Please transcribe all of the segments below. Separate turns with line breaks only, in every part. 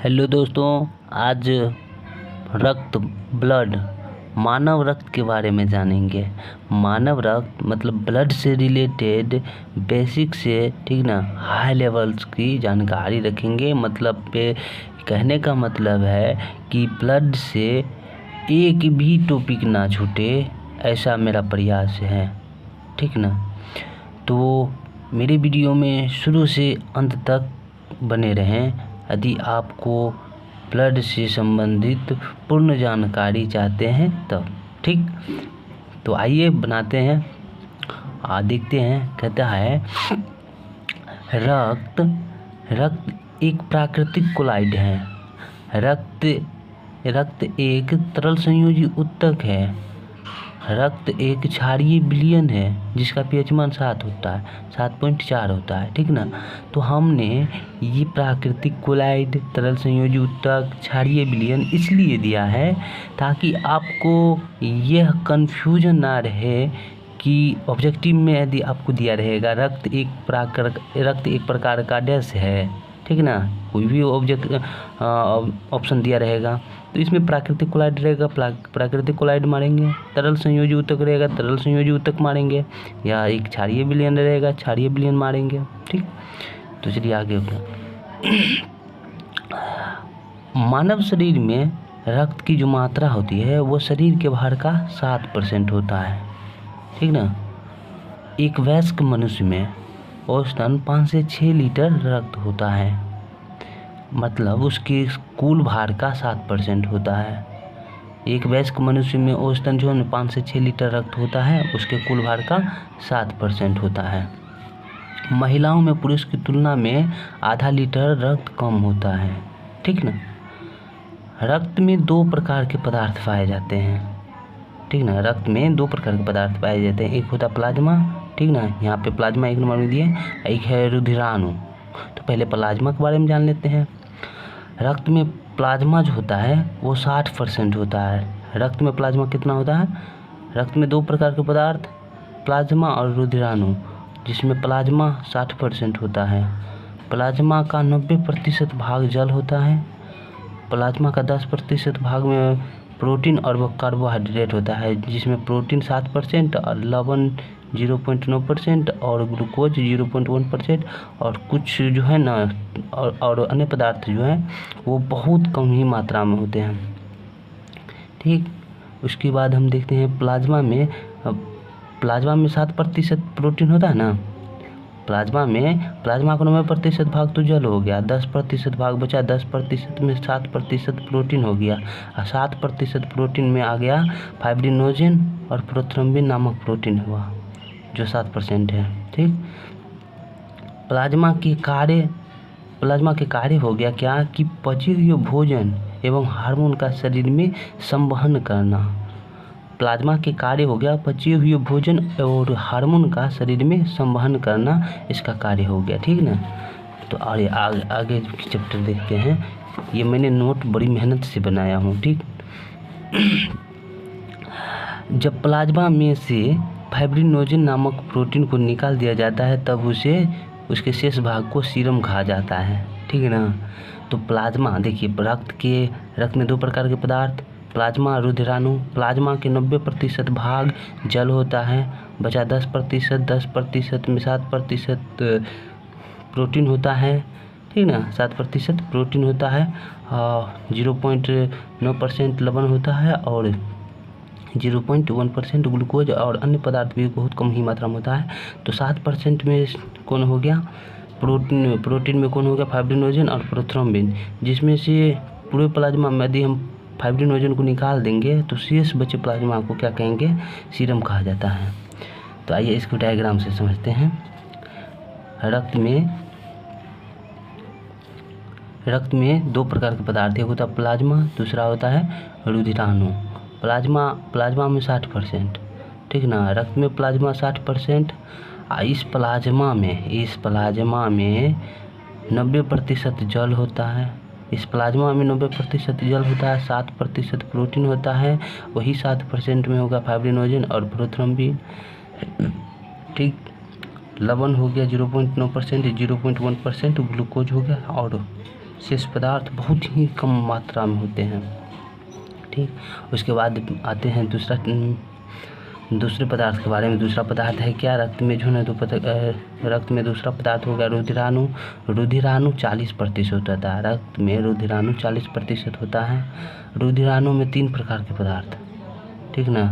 Hello दोस्तों, आज रक्त ब्लड मानव रक्त के बारे में जानेंगे। मानव रक्त मतलब ब्लड से रिलेटेड बेसिक से ठीक ना हाई लेवल्स की जानकारी रखेंगे। मतलब पे कहने का मतलब है कि ब्लड से एक भी टॉपिक ना छूटे, ऐसा मेरा प्रयास है, ठीक ना। तो मेरे वीडियो में शुरू से अंत तक बने रहें यदि आपको ब्लड से संबंधित पूर्ण जानकारी चाहते हैं तब, ठीक। तो आइए बनाते हैं, देखते हैं। कहता है रक्त एक प्राकृतिक कोलाइड है। रक्त एक तरल संयोजी ऊतक है। रक्त एक क्षारीय विलयन है जिसका पीएच मान 7 होता है, 7.4 होता है, ठीक ना। तो हमने ये प्राकृतिक कोलाइड, तरल संयोजी ऊतक, क्षारीय विलयन इसलिए दिया है ताकि आपको यह कन्फ्यूजन ना रहे कि ऑब्जेक्टिव में यदि आपको दिया रहेगा रक्त एक प्रकार का डैश है, ठीक ना, कोई भी ऑप्शन दिया रहेगा तो इसमें प्राकृतिक कोलाइड रहेगा, प्राकृतिक कोलाइड मारेंगे। तरल संयोजी ऊतक रहेगा, तरल संयोजी ऊतक मारेंगे। या एक क्षारीय विलयन रहेगा, क्षारीय विलयन मारेंगे, ठीक। तो चलिए आगे मानव शरीर में रक्त की जो मात्रा होती है वो शरीर के भार का 7% होता है, ठीक ना। एक वयस्क मनुष्य में औसतन 5 से 6 लीटर रक्त होता है, मतलब उसके कुल भार का 7% होता है। एक वयस्क मनुष्य में औसतन जो 5 से 6 लीटर रक्त होता है उसके कुल भार का 7% होता है। महिलाओं में पुरुष की तुलना में आधा लीटर रक्त कम होता है, ठीक ना। रक्त में 2 प्रकार के पदार्थ पाए जाते हैं, ठीक ना। रक्त में 2 प्रकार के पदार्थ पाए जाते हैं, एक होता प्लाज्मा, ठीक ना। यहाँ पे प्लाज्मा 1 नंबर में दिए, एक है रुधिराणु। तो पहले प्लाज्मा के बारे में जान लेते हैं। रक्त में प्लाज्मा जो होता है वो 60% होता है। रक्त में प्लाज्मा कितना होता है? रक्त में 2 प्रकार के पदार्थ, प्लाज्मा और रुधिराणु, जिसमें प्लाज्मा 60% होता है। प्लाज्मा का 90% भाग जल होता है। प्लाज्मा का 10% भाग में प्रोटीन और कार्बोहाइड्रेट होता है, जिसमें प्रोटीन 7% और लवण 0.9% और ग्लूकोज 0.1% और कुछ जो है ना और अन्य पदार्थ जो हैं वो बहुत कम ही मात्रा में होते हैं, ठीक। उसके बाद हम देखते हैं प्लाज्मा में 7% प्रोटीन होता है ना। प्लाज्मा का 90% भाग तो जल हो गया, 10% भाग बचा, 10% में 7% प्रोटीन हो गया और 7% प्रोटीन में आ गया फाइब्रिनोजेन और प्रोथ्रोम्बिन नामक प्रोटीन हुआ जो 7% है, ठीक। प्लाज्मा के कार्य हो गया क्या कि पचे हुए भोजन एवं हार्मोन का शरीर में संवहन करना। प्लाज्मा के कार्य हो गया पचे हुए भोजन और हार्मोन का शरीर में संवहन करना, इसका कार्य हो गया, ठीक ना। तो आगे चैप्टर देखते हैं। ये मैंने नोट बड़ी मेहनत से बनाया हूँ, ठीक। जब प्लाज्मा में से फाइब्रिनोजेन नामक प्रोटीन को निकाल दिया जाता है तब उसके शेष भाग को सीरम कहा जाता है, ठीक है ना। तो प्लाज्मा देखिए, रक्त में 2 प्रकार के पदार्थ, प्लाज्मा और रुधिराणु। प्लाज्मा के 90% भाग जल होता है, बचा 10% में 7% प्रोटीन होता है, ठीक ना। 7% प्रोटीन होता है, 0.9% लवण होता है और 0.1% ग्लूकोज और अन्य पदार्थ भी बहुत कम ही मात्रा में होता है। तो 7% में कौन हो गया? प्रोटीन में कौन हो गया? फाइब्रिनोजेन और प्रोथ्रोम्बिन, जिसमें से पूरे प्लाज्मा में यदि हम फाइब्रिनोजेन को निकाल देंगे तो शेष बचे प्लाज्मा को क्या कहेंगे? सीरम कहा जाता है। तो आइए इसको डायग्राम से समझते हैं। रक्त में 2 प्रकार के पदार्थ, एक होता है प्लाज्मा, दूसरा होता है रुधिराणु। प्लाज्मा में 60%, ठीक ना। रक्त में प्लाज्मा 60%, इस प्लाज्मा में 90% जल होता है। इस प्लाज्मा में 90% जल होता है, 7% प्रोटीन होता है, वही 7% में होगा फाइब्रिनोजेन और प्रोथ्रोम्बिन, ठीक। लवण हो गया 0.9%, 0.1% ग्लूकोज हो गया और शेष पदार्थ बहुत ही कम मात्रा में होते हैं। ठीक, उसके बाद आते हैं दूसरे पदार्थ के बारे में। दूसरा पदार्थ है क्या? रक्त में जो है रक्त में दूसरा पदार्थ हो गया रुधिराणु। रुधिराणु 40% होता है। रक्त में रुधिराणु 40% होता है। रुधिराणु में 3 प्रकार के पदार्थ, ठीक ना।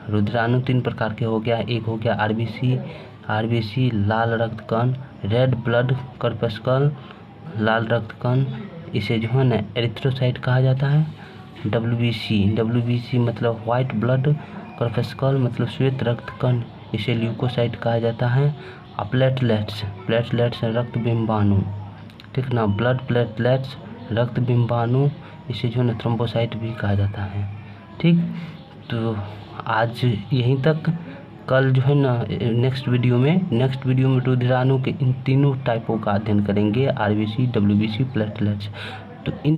रुधिराणु 3 प्रकार के हो गया। एक हो गया आरबीसी लाल रक्त कण, रेड ब्लड कर्पस्कल लाल रक्त कण, इसे जो है ना एरिथ्रोसाइट कहा जाता है। डब्ल्यूबीसी मतलब वाइट ब्लड कर्पस्कल मतलब श्वेत रक्त कण, इसे ल्यूकोसाइट कहा जाता है। प्लेटलेट्स रक्त बिंबाणु, ठीक ना। ब्लड प्लेटलेट्स रक्त बिंबाणु, इसे जो है ना थ्रोम्बोसाइट भी कहा जाता है। ठीक, तो आज यहीं तक। कल जो है ना नेक्स्ट वीडियो में रुधिराणु के इन तीनों टाइपों का अध्ययन करेंगे, आरबीसी, डब्ल्यूबीसी, प्लेटलेट्स। तो इन